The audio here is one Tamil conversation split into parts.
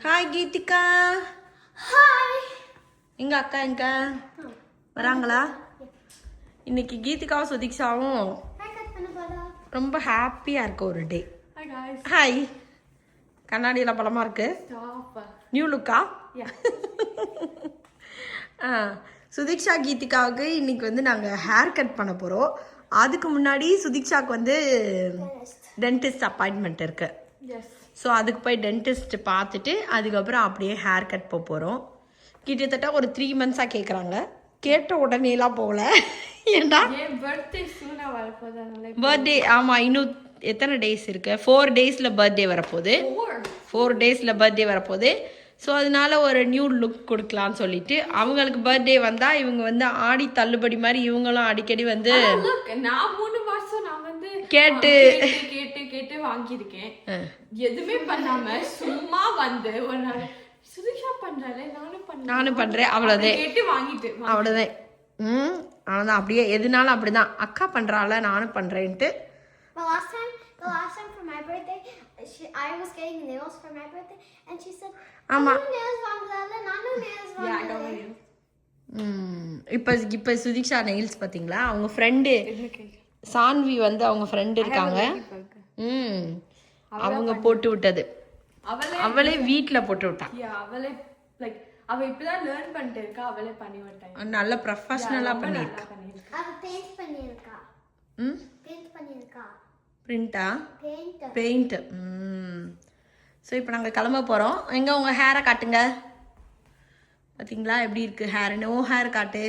ஹாய் கீதிகா. ஹாய். எங்க அக்கா எங்க வராங்களா? இன்னைக்கு கீதிகாவும் சுதீக்ஷாவும் ரொம்ப ஹாப்பியா இருக்க ஒரு டே. ஹாய். கண்ணாடியில் பலமா இருக்கு. நியூ லுக்கா? சுதீக்ஷா கீதிகாவுக்கு இன்னைக்கு வந்து நாங்கள் ஹேர் கட் பண்ண போகிறோம். அதுக்கு முன்னாடி சுதீக்ஷாவுக்கு வந்து டென்டிஸ்ட் அப்பாயின்மெண்ட் இருக்கு. ஸோ அதுக்கு போய் டென்டிஸ்ட் பார்த்துட்டு அதுக்கப்புறம் அப்படியே ஹேர் கட் போக போகிறோம். கிட்டத்தட்ட ஒரு 3 months கேட்குறாங்க. கேட்ட உடனேலாம் போகல. ஏன்னா பர்த்டே. ஆமாம், இன்னும் எத்தனை டேஸ் இருக்கு? 4 days பர்த்டே வரப்போகுது. 4 days பர்த்டே வரப்போகுது. ஸோ அதனால ஒரு நியூ லுக் கொடுக்கலான்னு சொல்லிட்டு அவங்களுக்கு பர்த்டே வந்தால் இவங்க வந்து ஆடி தள்ளுபடி மாதிரி இவங்களும் அடிக்கடி வந்து நான் 3 மாசம் நான் வந்து கேட்டு கேட்டு வாங்கியிருக்கேன். எதுவுமே பண்ணாம சும்மா வந்து ஒரு நாள் சுதீக்ஷா பண்றாரு நானும் பண்றேன் அவ்வளோதான் கேட்டு வாங்கிட்டு அவ்வளோதான். அவ்வளோதான். அப்படியே எதுனாலும் அப்படிதான். அக்கா பண்றால நானும் பண்றேன்ட்டு. The last time for my birthday, I was getting nails for my birthday, and she said, "Amma, nails வாங்கலாம்ல, நானும் nails வாங்குறேன்." இப்போ சுதீக்ஷா நெயில்ஸ் பார்த்தீங்களா? அவங்க ஃப்ரெண்டு சான்வி வந்து அவங்க ஃப்ரெண்டு இருக்காங்க. அவங்க போட்டு விட்டது. அவளே வீட்டில் போட்டு விட்டா. அவளே லைக் அவ இப்பதான் லேர்ன் பண்ணிட்டு இருக்கா. அவளே பண்ணி விட்டாங்க. நல்ல ப்ரொஃபஷனலா பண்ணிருக்கா. அவ பெயிண்ட் பண்ணிருக்கா. பெயிண்ட் பண்ணிருக்கா. பிரிண்டா? பெயிண்ட். ஸோ இப்போ நாங்கள் கிளம்ப போகிறோம். எங்கே உங்கள் ஹேரை காட்டுங்க. பார்த்தீங்களா எப்படி இருக்கு ஹேர்? நோ ஹேர் காட்டு.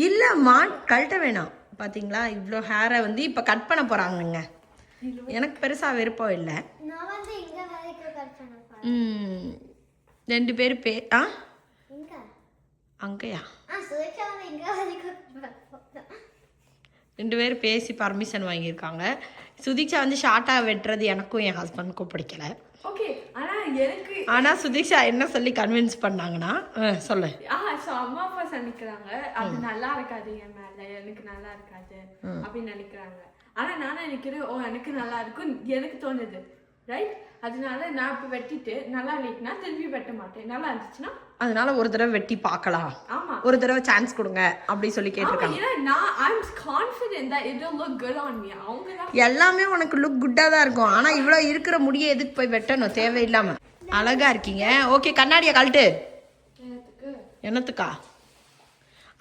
இல்லைம்மா, கழட்ட வேணாம். பார்த்தீங்களா இவ்வளோ ஹேரை வந்து இப்போ கட் பண்ண போகிறாங்கங்க. எனக்கு பெருசாக விருப்பம் இல்லை. 2 பேர் அங்கேயா 2 பேர் பேசி பர்மிஷன் வாங்கியிருக்காங்க. சுதீக்ஷா வந்து ஷார்ட்டாக வெட்டுறது எனக்கும் என் ஹஸ்பண்டுக்கும் பிடிக்கல. ஓகே, ஆனால் சுதீக்ஷா என்ன சொல்லி கன்வின்ஸ் பண்ணாங்கன்னா சொல்லு. அம்மா அப்பா நினைக்கிறாங்க அது நல்லா இருக்காது, என் மேல எனக்கு நல்லா இருக்காது அப்படின்னு நினைக்கிறாங்க. ஆனா நான் நினைக்கிறேன் ஓ எனக்கு நல்லா இருக்கும் எனக்கு தோணுது, ரைட்? அதனால நான் இப்போ வெட்டிட்டு நல்லா இல்லைன்னா திரும்பி வெட்ட மாட்டேன். நல்லா இருந்துச்சுன்னா அதனால ஒரு தடவை வெட்டி பார்க்கலாம், ஆமா ஒரு தடவை சான்ஸ் கொடுங்க அப்படி சொல்லி கேட்டிருக்காங்க. எல்லாமே உனக்கு லுக் குட்டா தான் இருக்கும். ஆனா இவ்வளவு இருக்கிற முடிய எதுக்கு போய் வெட்டணும் தேவையில்லாம? அழகா இருக்கீங்க. ஓகே, கண்ணாடியை கழட்டு. என்னத்துக்கா?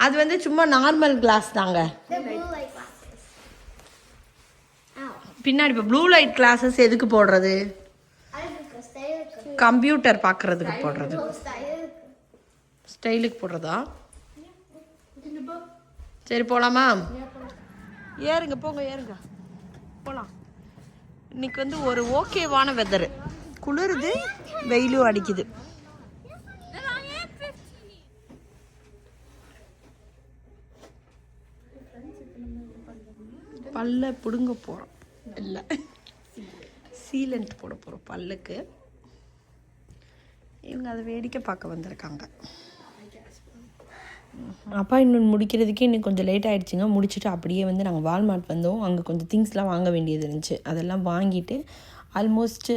அது வந்து சும்மா நார்மல் கிளாஸ் தாங்க. பின்னாடி இப்போ ப்ளூ லைட் கிளாஸஸ் எதுக்கு போடுறது? கம்ப்யூட்டர் பார்க்கறதுக்கு போடுறது. ஸ்டைலுக்கு போடுறதா? சரி போகலாமா? ஏறுங்க, போங்க ஏறுங்க, போகலாம். இன்னைக்கு வந்து ஒரு ஓகேவான வெதரு. குளிருது, வெயிலும் அடிக்குது. பல்ல பிடுங்க போகிறோம். இல்லை, சீலண்ட் போட போகிறோம் பல்லுக்கு. இவங்க அதை வேடிக்கை பார்க்க வந்திருக்காங்க. அப்பா இன்னும் முடிக்கிறதுக்கே இன்னும் கொஞ்சம் லேட் ஆகிடுச்சிங்க. முடிச்சுட்டு அப்படியே வந்து நாங்கள் வால்மார்ட் வந்தோம். அங்கே கொஞ்சம் திங்ஸ்லாம் வாங்க வேண்டியது இருந்துச்சு. அதெல்லாம் வாங்கிட்டு ஆல்மோஸ்ட்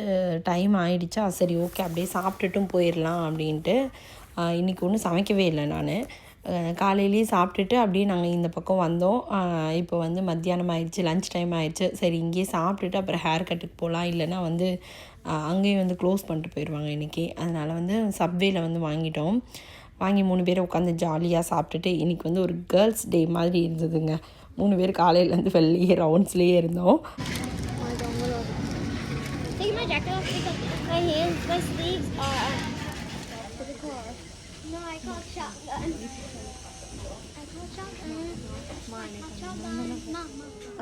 டைம் ஆகிடுச்சா, சரி ஓகே அப்படியே சாப்பிட்டுட்டும் போயிடலாம் அப்படின்ட்டு. இன்றைக்கி ஒன்றும் சமைக்கவே இல்லை. நான் காலையிலேயே சாப்பிட்டுட்டு அப்படியே நாங்கள் இந்த பக்கம் வந்தோம். இப்போ வந்து மத்தியானம் ஆயிடுச்சு, லன்ச் டைம் ஆயிடுச்சு. சரி இங்கேயே சாப்பிட்டுட்டு அப்புறம் ஹேர் கட்டுக்கு போகலாம், இல்லைன்னா வந்து அங்கேயும் வந்து க்ளோஸ் பண்ணிட்டு போயிடுவாங்க இன்றைக்கி. அதனால் வந்து சப்வேல வந்து வாங்கி 3 பேர் உட்காந்து ஜாலியாக சாப்பிட்டுட்டு இன்றைக்கி வந்து ஒரு கேர்ள்ஸ் டே மாதிரி இருந்ததுங்க. 3 பேர் காலையிலேருந்து வெளியே ரவுண்ட்ஸ்லேயே இருந்தோம்.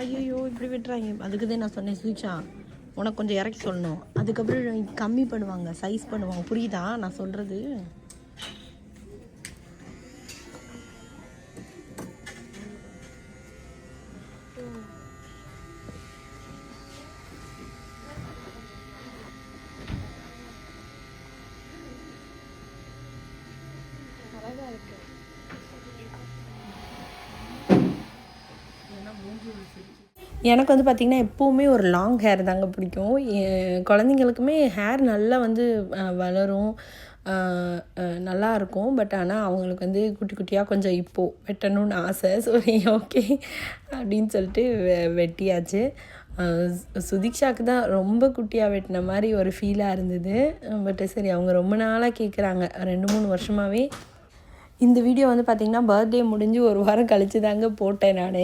ஐயோ இப்படி விட்டுறாங்க. அதுக்கு தான் நான் சொன்னேன் சுதீக்ஷா உனக்கு கொஞ்சம் இறக்கி சொல்லணும். அதுக்கப்புறம் கம்மி பண்ணுவாங்க, சைஸ் பண்ணுவாங்க. புரியுதா நான் சொல்கிறது? அழகா இருக்கு. எனக்கு வந்து பார்த்திங்கன்னா எப்போவுமே ஒரு லாங் ஹேர் தாங்க பிடிக்கும். என் குழந்தைங்களுக்குமே ஹேர் நல்லா வந்து வளரும், நல்லாயிருக்கும். பட் ஆனால் அவங்களுக்கு வந்து குட்டி குட்டியாக கொஞ்சம் இப்போது வெட்டணும்னு ஆசை. ஸோ ஓகே அப்படின்னு சொல்லிட்டு வெட்டியாச்சு. சுதீக்ஷாவுக்கு தான் ரொம்ப குட்டியாக வெட்டின மாதிரி ஒரு ஃபீலாக இருந்தது. பட் சரி, அவங்க ரொம்ப நாளாக கேட்குறாங்க, 2-3 வருஷமாகவே. இந்த வீடியோ வந்து பார்த்திங்கன்னா பர்த்டே முடிஞ்சு ஒரு வாரம் கழித்து தாங்க போட்டேன் நான்.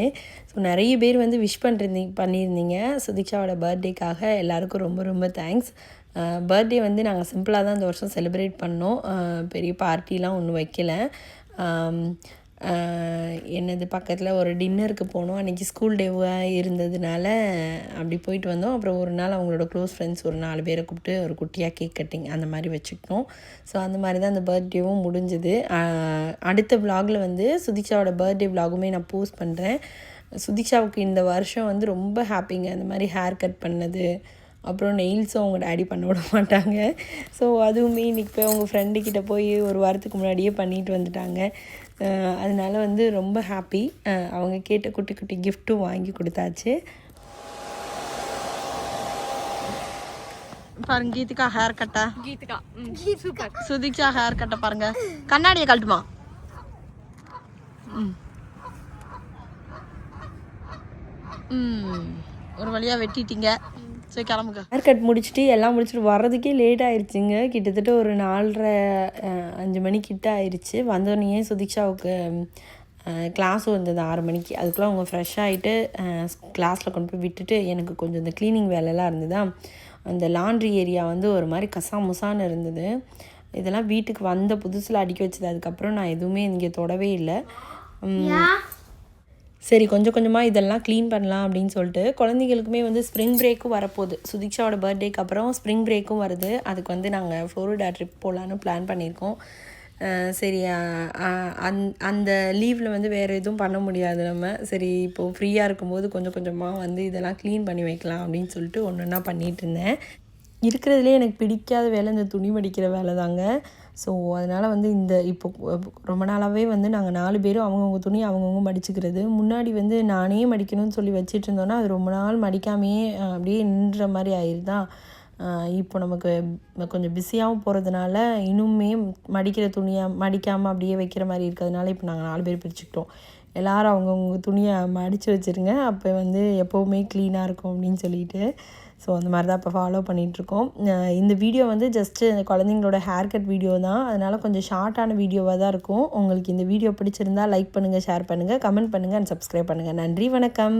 ஸோ நிறைய பேர் வந்து விஷ் பண்ணியிருந்தீங்க சுதீக்ஷாவோட பர்த்டேக்காக. எல்லாருக்கும் ரொம்ப ரொம்ப தேங்க்ஸ். பர்த்டே வந்து நாங்கள் சிம்பிளாக தான் இந்த வருஷம் செலிப்ரேட் பண்ணோம். பெரிய பார்ட்டிலாம் ஒன்றும் வைக்கல. என்னது பக்கத்தில் ஒரு டின்னருக்கு போனோம். அன்றைக்கி ஸ்கூல் டேவாக இருந்ததுனால அப்படி போயிட்டு வந்தோம். அப்புறம் ஒரு நாள் அவங்களோட க்ளோஸ் ஃப்ரெண்ட்ஸ் ஒரு 4 பேரை கூப்பிட்டு ஒரு குட்டியாக கேக் கட்டிங் அந்த மாதிரி வச்சுக்கிட்டோம். ஸோ அந்த மாதிரி தான் அந்த பர்த்டேவும் முடிஞ்சுது. அடுத்த விலாகில் வந்து சுதீக்ஷாவோட பர்த்டே விலாகுமே நான் போஸ்ட் பண்ணுறேன். சுதீக்ஷாவுக்கு இந்த வருஷம் வந்து ரொம்ப ஹாப்பிங்க. அந்த மாதிரி ஹேர் கட் பண்ணது, அப்புறம் நெயில்ஸும் அவங்க டேடி பண்ண விட மாட்டாங்க. ஸோ அதுவுமே இன்றைக்கி போய் அவங்க ஃப்ரெண்டுக்கிட்ட போய் ஒரு வாரத்துக்கு முன்னாடியே பண்ணிட்டு வந்துட்டாங்க. அதனால வந்து ரொம்ப ஹாப்பி. அவங்க கேட்ட குட்டி குட்டி கிஃப்ட்டும் வாங்கி கொடுத்தாச்சு. பாருங்க கீதிகா ஹேர் கட்டா. கீதிகா சூப்பர். சுதீக்ஷா ஹேர் கட்டை பாருங்க. கண்ணாடியை கழட்டுமா? ஒரு வழியாக வெட்டிட்டீங்க. சரி கிளம்புங்க. ஹேர் கட் முடிச்சுட்டு எல்லாம் முடிச்சுட்டு வர்றதுக்கே லேட் ஆயிடுச்சுங்க. கிட்டத்தட்ட ஒரு 4:30-5 மணிக்கிட்ட ஆயிடுச்சு. வந்தோடனே சுதீக்ஷாவுக்கு கிளாஸ் வந்தது 6 மணிக்கு. அதுக்குள்ளே அவங்க ஃப்ரெஷ் ஆகிட்டு கிளாஸில் கொண்டு போய் விட்டுட்டு எனக்கு கொஞ்சம் இந்த க்ளீனிங் வேலைலாம் இருந்ததா. அந்த லாண்ட்ரி ஏரியா வந்து ஒரு மாதிரி கசாமுசான்னு இருந்தது. இதெல்லாம் வீட்டுக்கு வந்த புதுசில் அடுக்கி வச்சது. அதுக்கப்புறம் நான் எதுவுமே இங்கே தொடவே இல்லை. சரி கொஞ்சம் கொஞ்சமாக இதெல்லாம் க்ளீன் பண்ணலாம் அப்படின்னு சொல்லிட்டு குழந்தைங்களுக்குமே வந்து ஸ்ப்ரிங் பிரேக்கும் வரப்போகுது. சுதீக்ஷாவோட பர்த்டேக்கு அப்புறம் ஸ்ப்ரிங் பிரேக்கும் வருது. அதுக்கு வந்து நாங்கள் ஃப்ளோரிடா ட்ரிப் போகலான்னு பிளான் பண்ணியிருக்கோம். சரி அந்த லீவில் வந்து வேறு எதுவும் பண்ண முடியாது நம்ம. சரி இப்போது ஃப்ரீயாக இருக்கும்போது கொஞ்சம் கொஞ்சமாக வந்து இதெல்லாம் க்ளீன் பண்ணி வைக்கலாம் அப்படின்னு சொல்லிட்டு ஒன்று ஒன்றா பண்ணிகிட்டு இருந்தேன். இருக்கிறதுலே எனக்கு பிடிக்காத வேலை இந்த துணி மடிக்கிற வேலை தாங்க. ஸோ அதனால் வந்து இப்போ ரொம்ப நாளாகவே வந்து நாங்கள் 4 பேரும் அவங்கவுங்க துணி அவங்கவுங்க மடிச்சுக்கிறது. முன்னாடி வந்து நானே மடிக்கணும்னு சொல்லி வச்சிட்டு இருந்தோன்னா அது ரொம்ப நாள் மடிக்காமையே அப்படியே நின்ற மாதிரி ஆயிடுதான். இப்போ நமக்கு கொஞ்சம் பிஸியாகவும் போகிறதுனால இன்னுமே மடிக்கிற துணியை மடிக்காமல் அப்படியே வைக்கிற மாதிரி இருக்கிறதுனால இப்போ நாங்கள் 4 பேர் பிரிச்சுக்கிட்டோம். எல்லோரும் அவங்கவுங்க துணியை மடித்து வச்சுருங்க, அப்போ வந்து எப்போவுமே க்ளீனாக இருக்கும் அப்படின்னு சொல்லிட்டு. ஸோ அந்த மாதிரி தான் இப்போ ஃபாலோ பண்ணிகிட்ருக்கோம். இந்த வீடியோ வந்து ஜஸ்ட்டு குழந்தைங்களோட ஹேர் கட் வீடியோ தான். அதனால் கொஞ்சம் ஷார்ட்டான வீடியோவாக தான் இருக்கும். உங்களுக்கு இந்த வீடியோ பிடிச்சிருந்தால் லைக் பண்ணுங்கள், ஷேர் பண்ணுங்கள், கமெண்ட் பண்ணுங்கள் அண்ட் சப்ஸ்கிரைப் பண்ணுங்கள். நன்றி, வணக்கம்.